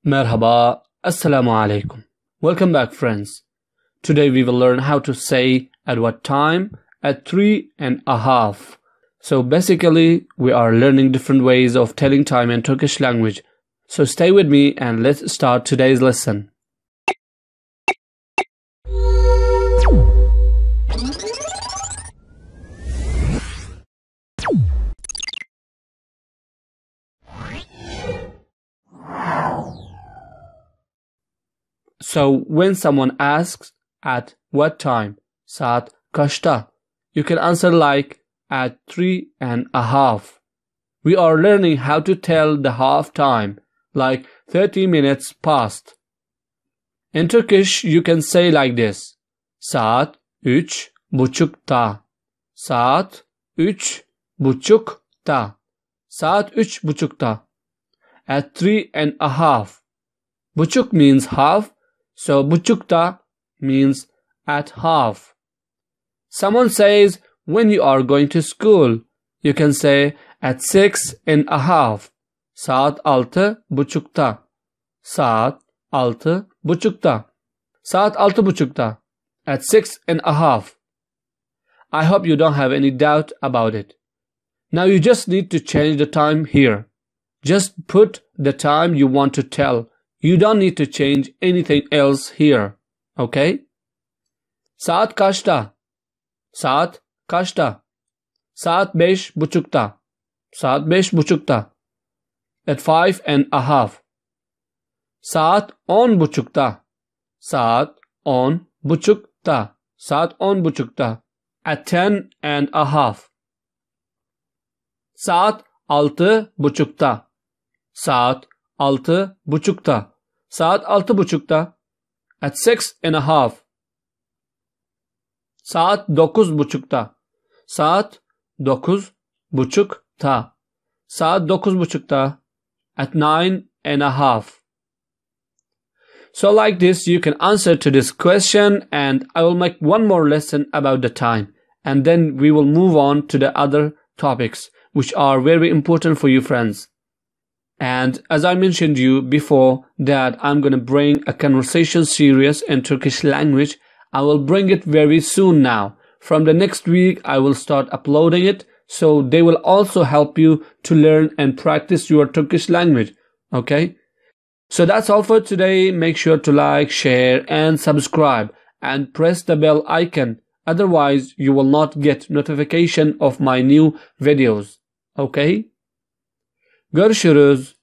Merhaba, Assalamu alaikum. Welcome back, friends. Today we will learn how to say at what time at 3:30. So basically we are learning different ways of telling time in Turkish language. So stay with me and let's start today's lesson. So when someone asks at what time, saat kaçta, you can answer like at 3:30. We are learning how to tell the half time, like 30 minutes past. In Turkish, you can say like this: saat 3:30. Saat 3:30. Saat 3:30. At 3:30. Buçuk means half, so buçukta means at half. Someone says when you are going to school, you can say at 6:30. Saat 6:30. Saat 6:30. Saat 6:30. At 6:30. I hope you don't have any doubt about it. Now you just need to change the time here. Just put the time you want to tell. You don't need to change anything else here. Okay? Saat kaçta? Saat kaçta? Saat 5:30. Saat 5:30. At 5:30. Saat 10:30. Saat 10:30. Saat 10:30. At 10:30. Saat 6:30. Saat 6:30. Saat 6:30. At 6:30. Saat 9:30. Saat 9:30. Saat 9:30. At 9:30. So like this you can answer to this question, and I will make one more lesson about the time, and then we will move on to the other topics which are very important for you friends. And as I mentioned you before that I'm going to bring a conversation series in Turkish language. I will bring it very soon now. From the next week I will start uploading it, so they will also help you to learn and practice your Turkish language. Okay? So that's all for today. Make sure to like, share and subscribe and press the bell icon. Otherwise you will not get notification of my new videos. Okay? Görüşürüz.